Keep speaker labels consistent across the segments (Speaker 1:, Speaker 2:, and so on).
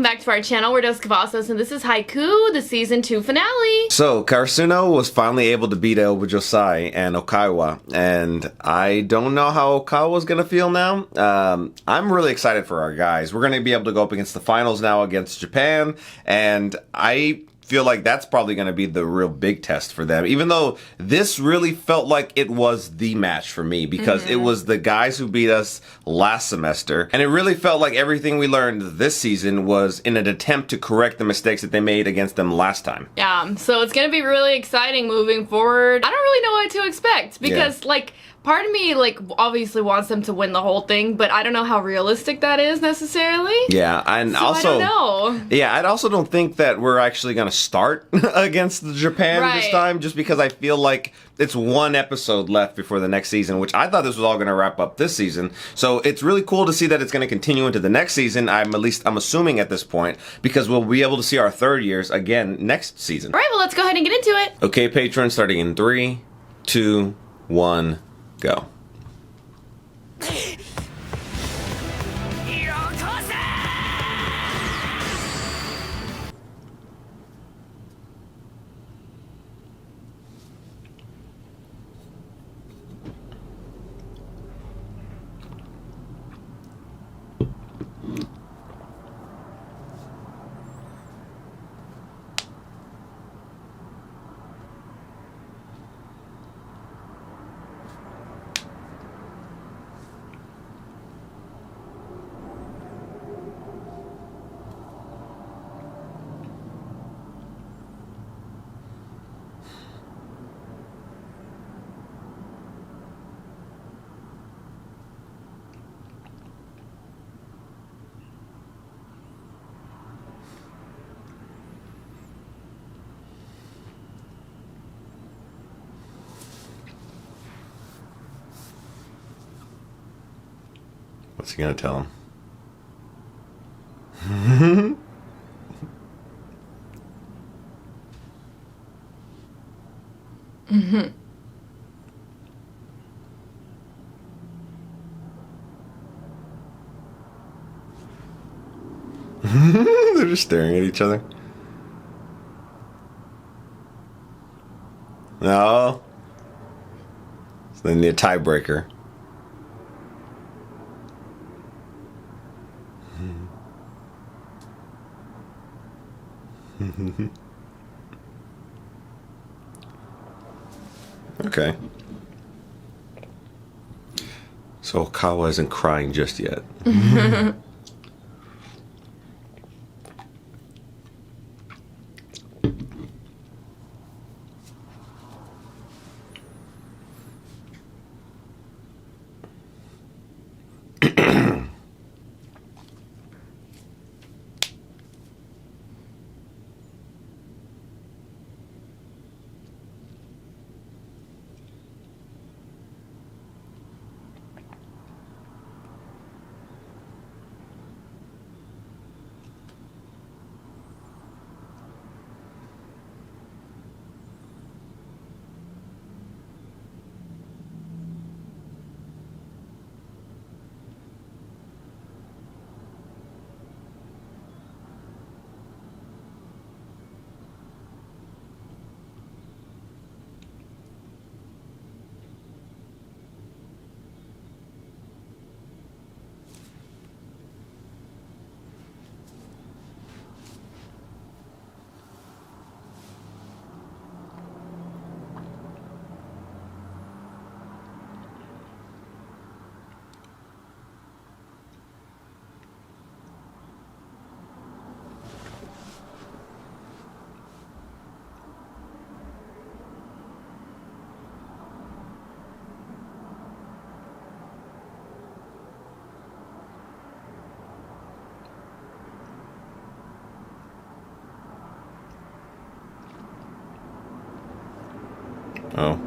Speaker 1: welcome back to our channel. We're Dos Cavazos, and this is Haikyu, the season 2 finale.
Speaker 2: So, Karasuno was finally able to beat Josai and Okaiwa, and I don't know how Okaiwa's gonna feel now. I'm really excited for our guys. We're gonna be able to go up against the finals now against Japan, and I feel like that's probably going to be the real big test for them, even though this really felt like it was the match for me because it was the guys who beat us last semester, and it really felt like everything we learned this season was in an attempt to correct the mistakes that they made against them last time.
Speaker 1: Yeah, so it's going to be really exciting moving forward. I don't really know what to expect because like part of me like obviously wants them to win the whole thing, but I don't know how realistic that is necessarily.
Speaker 2: Yeah, and
Speaker 1: so
Speaker 2: also
Speaker 1: I don't know.
Speaker 2: Yeah, I also don't think that we're actually going to start against Japan this time, just because I feel like it's one episode left before the next season, which I thought this was all going to wrap up this season. So it's really cool to see that it's going to continue into the next season. I'm assuming at this point, because we'll be able to see our third years again next season.
Speaker 1: All right, well, let's go ahead and get into it.
Speaker 2: Okay, patrons, starting in 3, 2, 1, go. What's he gonna tell him? They're just staring at each other. No. So they need a tiebreaker. Okay. So Okawa isn't crying just yet. Oh.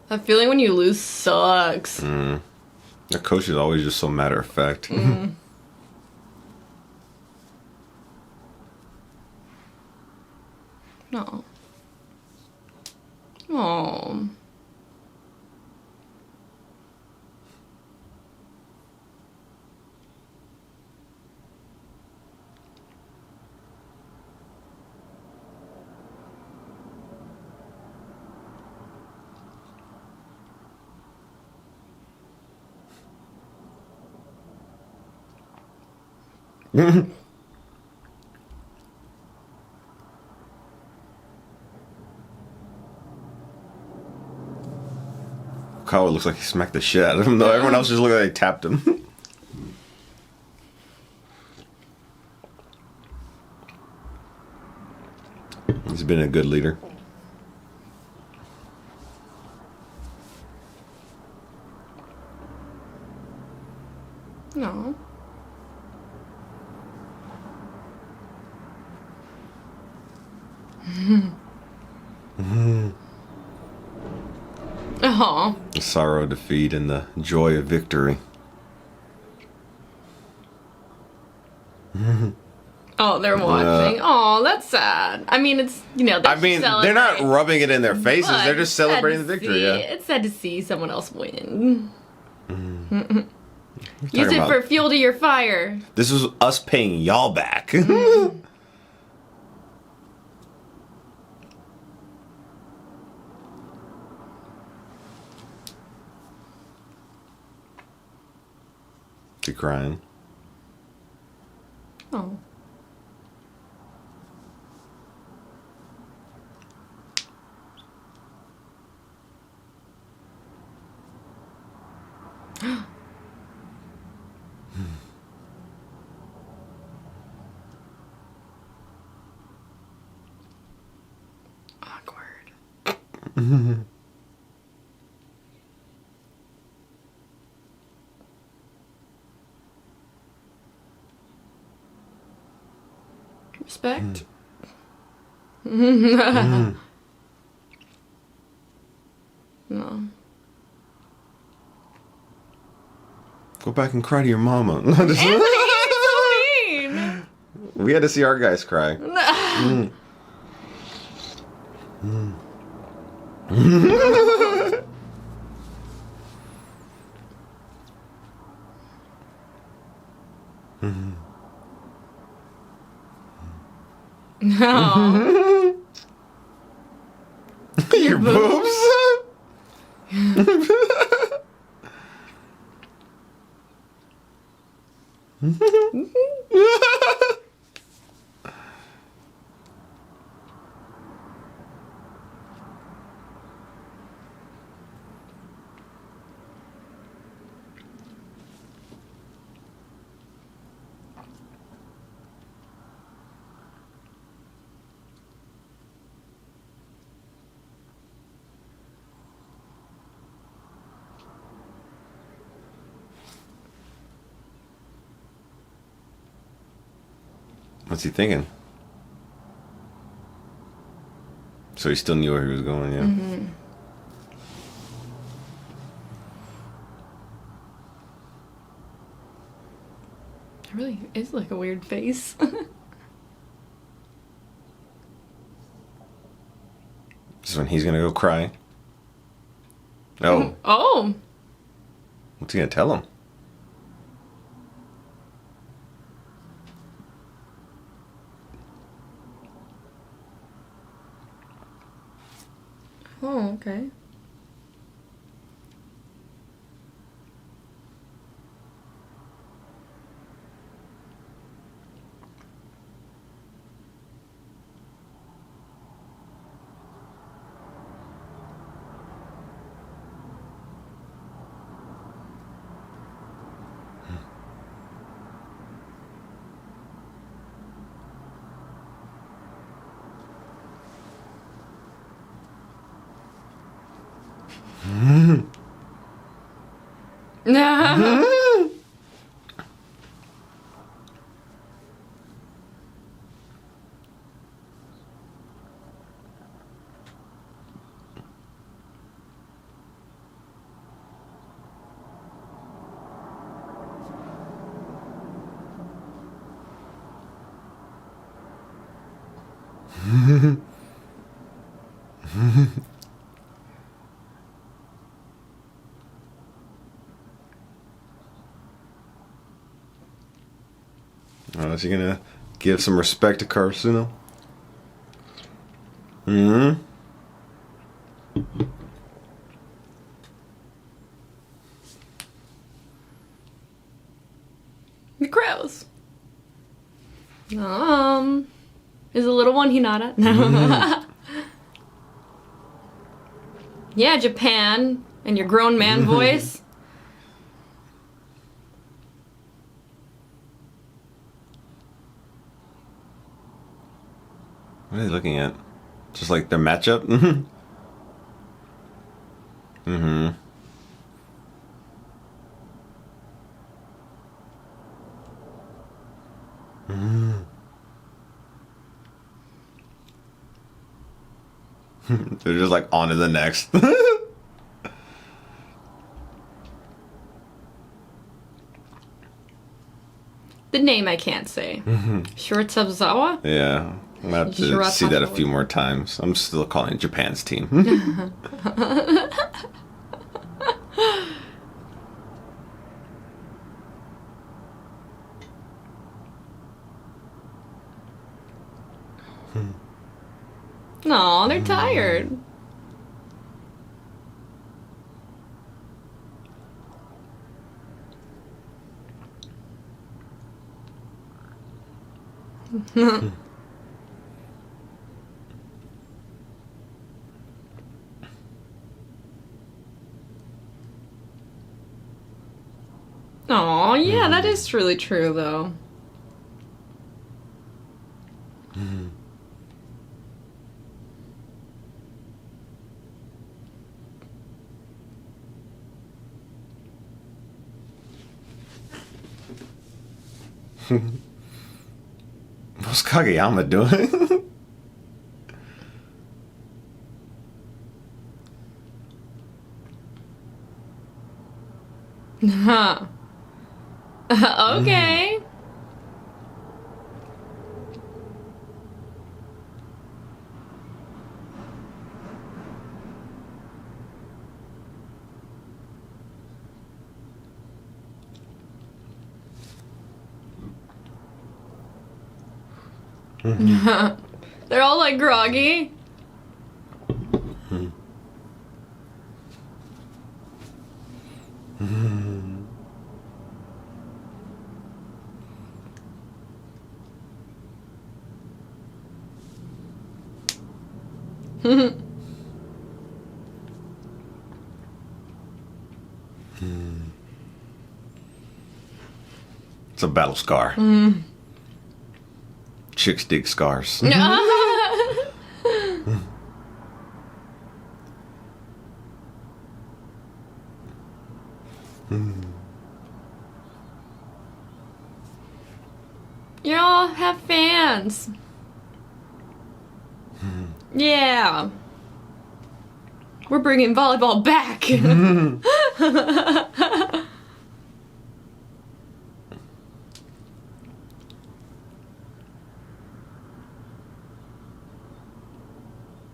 Speaker 1: That feeling when you lose sucks.
Speaker 2: The coach is always just so matter of fact.
Speaker 1: No. Oh.
Speaker 2: Kawa looks like he smacked the shit out of him, though. Everyone else just looked like they tapped him. He's been a good leader.
Speaker 1: No. Oh.
Speaker 2: The sorrow of defeat and the joy of victory.
Speaker 1: Oh, they're watching. Oh, that's sad. I mean, it's, they
Speaker 2: I mean, they're not rubbing it in their faces.
Speaker 1: but
Speaker 2: They're just
Speaker 1: it's sad
Speaker 2: celebrating the
Speaker 1: to
Speaker 2: victory.
Speaker 1: see-
Speaker 2: Yeah.
Speaker 1: It's sad to see someone else win.
Speaker 2: Talking
Speaker 1: Use it
Speaker 2: about-
Speaker 1: for fuel to your fire.
Speaker 2: This was us paying y'all back. You crying?
Speaker 1: Oh. Awkward. Respect. No.
Speaker 2: Go back and cry to your mama.
Speaker 1: Anthony, you're so mean.
Speaker 2: We had to see our guys cry.
Speaker 1: No.
Speaker 2: Your boobs? What's he thinking? So he still knew where he was going, yeah.
Speaker 1: It really is like a weird face.
Speaker 2: This is when he's gonna go cry. Oh,
Speaker 1: Oh.
Speaker 2: what's he gonna tell him?
Speaker 1: Oh, okay. No.
Speaker 2: Oh, is he gonna give some respect to Karasuno? Mm-hmm.
Speaker 1: The crows. Is the little one Hinata? No. Yeah, Japan and your grown man voice.
Speaker 2: What are they looking at? Just like their matchup? Mm-hmm. Mm-hmm. They're just like on to the next.
Speaker 1: The name I can't say. Shortsubzawa?
Speaker 2: Yeah. I'm gonna have to see that a few more times. I'm still calling it Japan's team.
Speaker 1: Aw, they're tired. Aw, yeah, that is truly true, though.
Speaker 2: What's Kageyama doing?
Speaker 1: Huh. Okay. They're all like groggy.
Speaker 2: It's a battle scar. Chicks dig scars.
Speaker 1: You all have fans. Yeah. We're bringing volleyball back.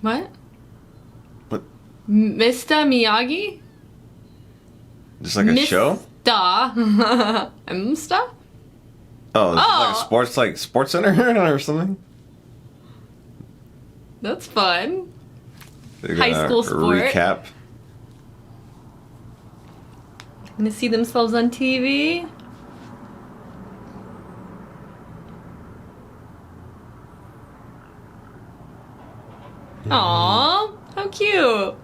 Speaker 1: What?
Speaker 2: What?
Speaker 1: Mr. Miyagi?
Speaker 2: Just like a show?
Speaker 1: Msta?
Speaker 2: Oh, this is like Sports Center or something?
Speaker 1: That's fun.
Speaker 2: They're
Speaker 1: High
Speaker 2: gonna
Speaker 1: school sport.
Speaker 2: Recap.
Speaker 1: Gonna see themselves on TV. Aww, how cute.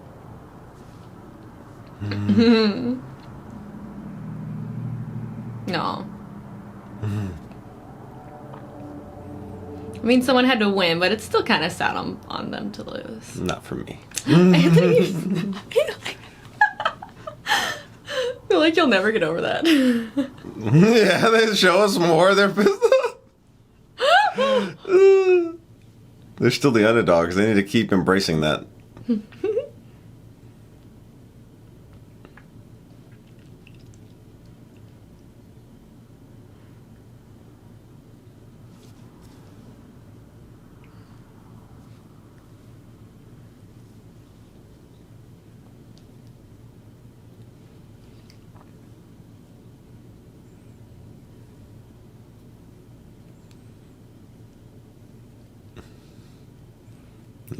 Speaker 1: No. I mean, someone had to win, but it's still kind of sad on them to lose.
Speaker 2: Not for me.
Speaker 1: Anthony, I feel like you'll never get over that.
Speaker 2: Yeah, they show us more of their business. They're still the underdogs. They need to keep embracing that.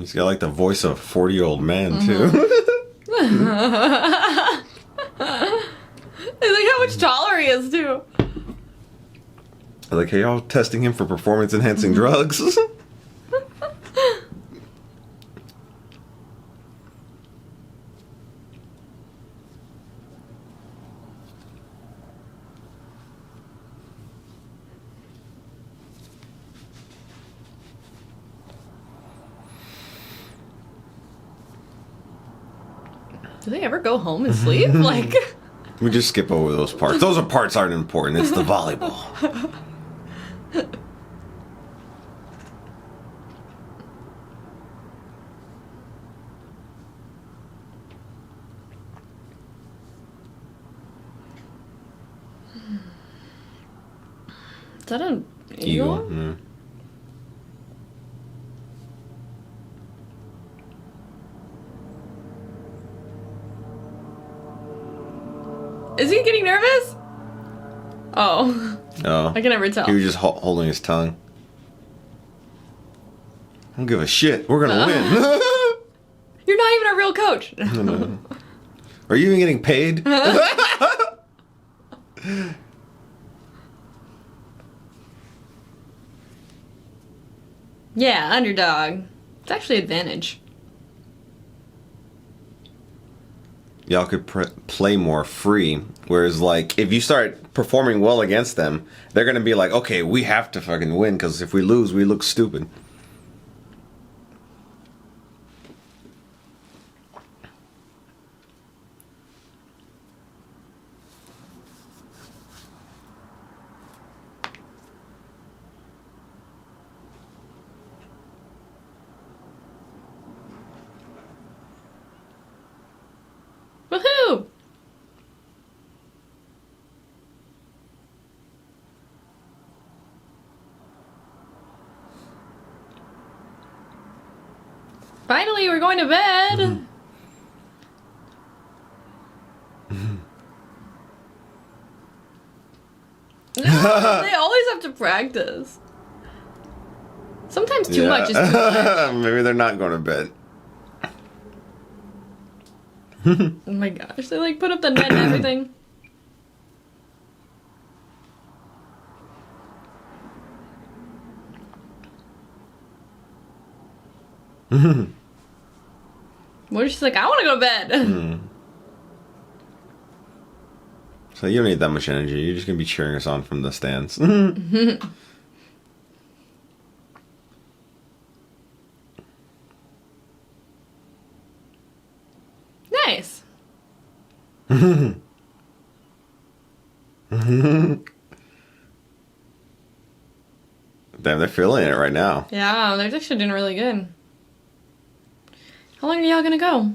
Speaker 2: He's got like the voice of a 40-year-old man too.
Speaker 1: I like how much taller he is too.
Speaker 2: Like, hey, y'all testing him for performance-enhancing drugs?
Speaker 1: Do they ever go home and sleep? Like,
Speaker 2: We just skip over those parts. Those are parts aren't important. It's the volleyball.
Speaker 1: is that an eagle?
Speaker 2: Yeah.
Speaker 1: Is he getting nervous? Oh.
Speaker 2: Oh.
Speaker 1: I can never tell.
Speaker 2: He was just holding his tongue. I don't give a shit. We're gonna win.
Speaker 1: You're not even a real coach.
Speaker 2: No. Are you even getting paid?
Speaker 1: Yeah, underdog. It's actually advantage.
Speaker 2: Y'all could play more free. Whereas, like, if you start performing well against them, they're gonna be like, okay, we have to fucking win, because if we lose, we look stupid.
Speaker 1: Woohoo! Finally, we're going to bed. No, they always have to practice. Sometimes too much is too much.
Speaker 2: Maybe they're not going to bed.
Speaker 1: Oh my gosh, they like put up the net and everything. What if she's like, I want to go to bed.
Speaker 2: So you don't need that much energy. You're just going to be cheering us on from the stands.
Speaker 1: Nice.
Speaker 2: Damn, they're feeling it right now.
Speaker 1: Yeah, they're actually doing really good. How long are y'all gonna go?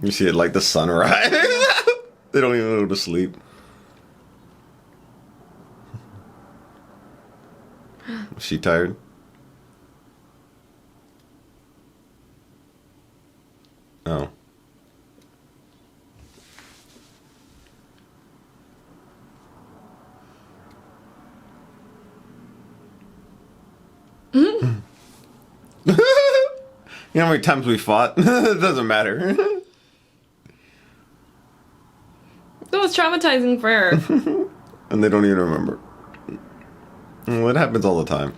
Speaker 2: You see it like the sunrise. They don't even go to sleep. Is she tired? Oh. You know how many times we fought? It doesn't matter.
Speaker 1: That was traumatizing for her.
Speaker 2: And they don't even remember. Well, it happens all the time.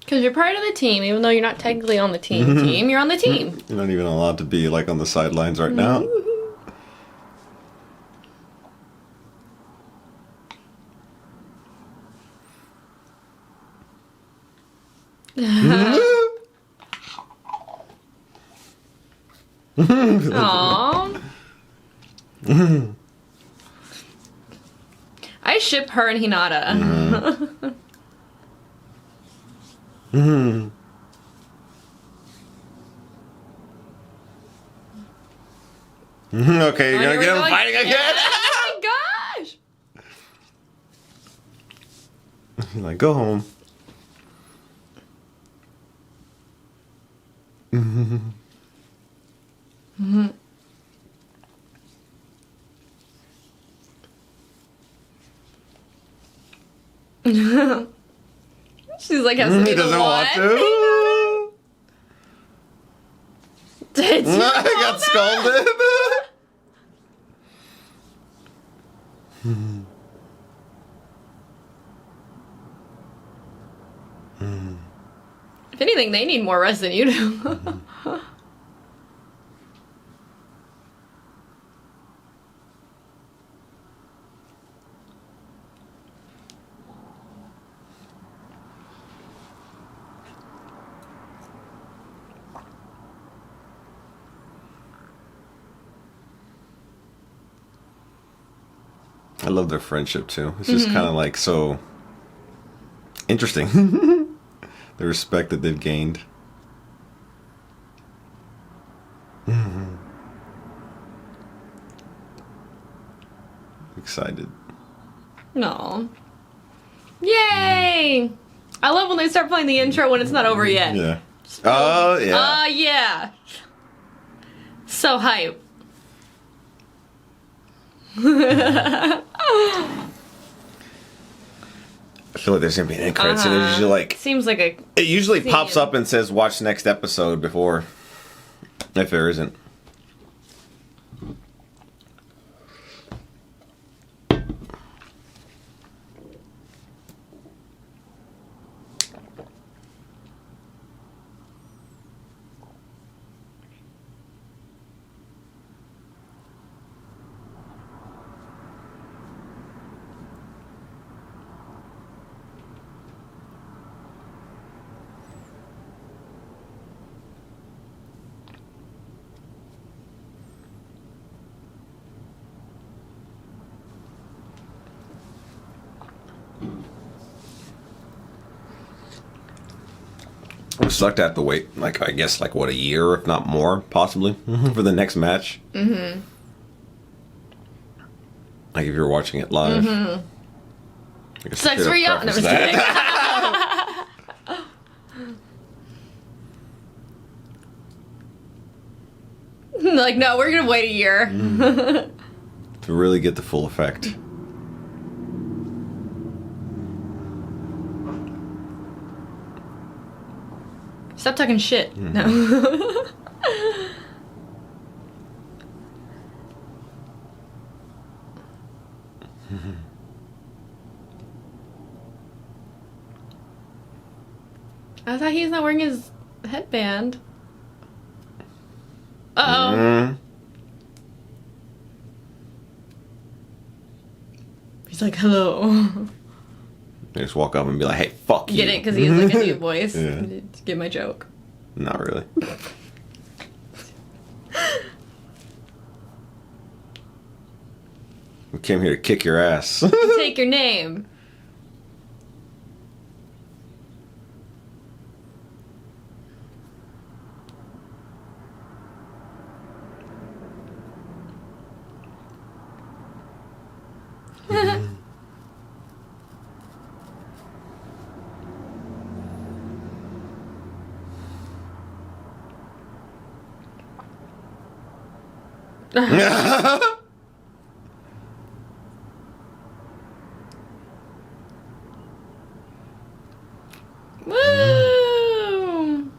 Speaker 1: Because you're part of the team, even though you're not technically on the team. You're on the team.
Speaker 2: You're not even allowed to be like on the sidelines right now.
Speaker 1: Aww. I ship her and Hinata.
Speaker 2: Mm-hmm. Okay, you're gonna get him fighting again?
Speaker 1: Oh my gosh!
Speaker 2: Like, go home.
Speaker 1: She's like, has to be
Speaker 2: He
Speaker 1: the
Speaker 2: doesn't
Speaker 1: one.
Speaker 2: want to.
Speaker 1: Did you
Speaker 2: I
Speaker 1: call
Speaker 2: got
Speaker 1: that?
Speaker 2: scolded.
Speaker 1: If anything, they need more rest than you do.
Speaker 2: I love their friendship too. It's just kind of like so interesting. The respect that they've gained. Excited.
Speaker 1: No. Yay! I love when they start playing the intro when it's not over yet.
Speaker 2: Yeah. Oh yeah.
Speaker 1: Yeah. So hype.
Speaker 2: I feel like there's gonna be an end credit scene. It's usually like
Speaker 1: Seems like a.
Speaker 2: it usually
Speaker 1: scene.
Speaker 2: pops up and says watch next episode before, if there isn't. I'm stuck to have to wait, like, I guess, like, what, a year, if not more, possibly, for the next match. Mm-hmm. Like, if you're watching it live. Mm-hmm.
Speaker 1: Sucks for you. No, I'm just kidding. Like, no, we're gonna wait a year.
Speaker 2: To really get the full effect.
Speaker 1: Stop talking shit. No. I thought he's not wearing his headband. Uh-oh.
Speaker 2: Mm.
Speaker 1: He's like, hello.
Speaker 2: They just walk up and be like, hey, fuck you.
Speaker 1: Get it? Because he has like a deep voice.
Speaker 2: Yeah.
Speaker 1: Get my joke.
Speaker 2: Not really. We came here to kick your ass.
Speaker 1: Take your name. Woo!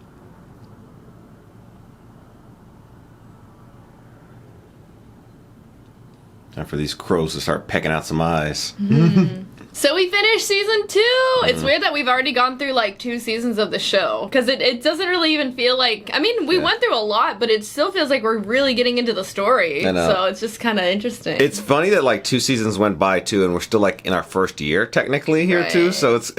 Speaker 2: Time for these crows to start pecking out some eyes.
Speaker 1: So we finished season 2. It's weird that we've already gone through like 2 seasons of the show because it doesn't really even feel like. I mean, we went through a lot, but it still feels like we're really getting into the story.
Speaker 2: I know.
Speaker 1: So it's just kind of interesting.
Speaker 2: It's funny that like 2 seasons went by too, and we're still like in our first year technically here too.
Speaker 1: Right.
Speaker 2: So it's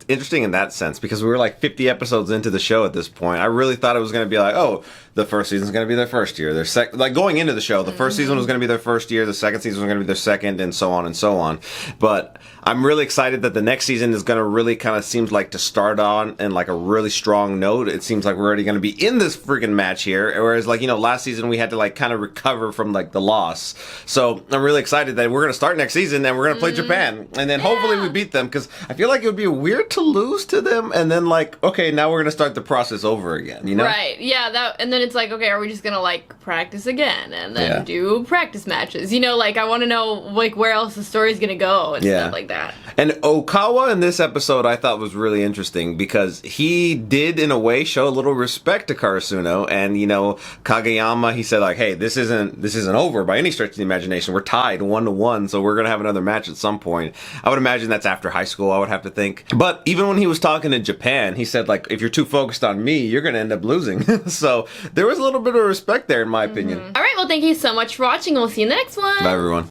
Speaker 2: interesting in that sense because we were like 50 episodes into the show at this point. I really thought it was going to be like, oh, the first season's going to be their first year. Their like going into the show, the first season was going to be their first year, the second season was going to be their second, and so on and so on. But I'm really excited that the next season is going to really kind of seems like to start on in like a really strong note. It seems like we're already going to be in this freaking match here, whereas like, you know, last season we had to like kind of recover from like the loss. So I'm really excited that we're going to start next season and we're going to play Japan, and then hopefully we beat them, because I feel like it would be weird to lose to them and then like, okay, now we're going to start the process over again, you know?
Speaker 1: Right, yeah, that, and then it's like, okay, are we just going to like practice again and then do practice matches? You know, like I want to know like where else the story's going to go and stuff like that.
Speaker 2: And Okawa in this episode I thought was really interesting, because he did in a way show a little respect to Karasuno, and you know, Kageyama, he said like, hey, this isn't over by any stretch of the imagination. We're tied 1-1, so we're gonna have another match at some point. I would imagine that's after high school, I would have to think. But even when he was talking in Japan, he said like, if you're too focused on me, you're gonna end up losing. So there was a little bit of respect there in my opinion.
Speaker 1: All right, well, thank you so much for watching. We'll see you in the next one.
Speaker 2: Bye everyone.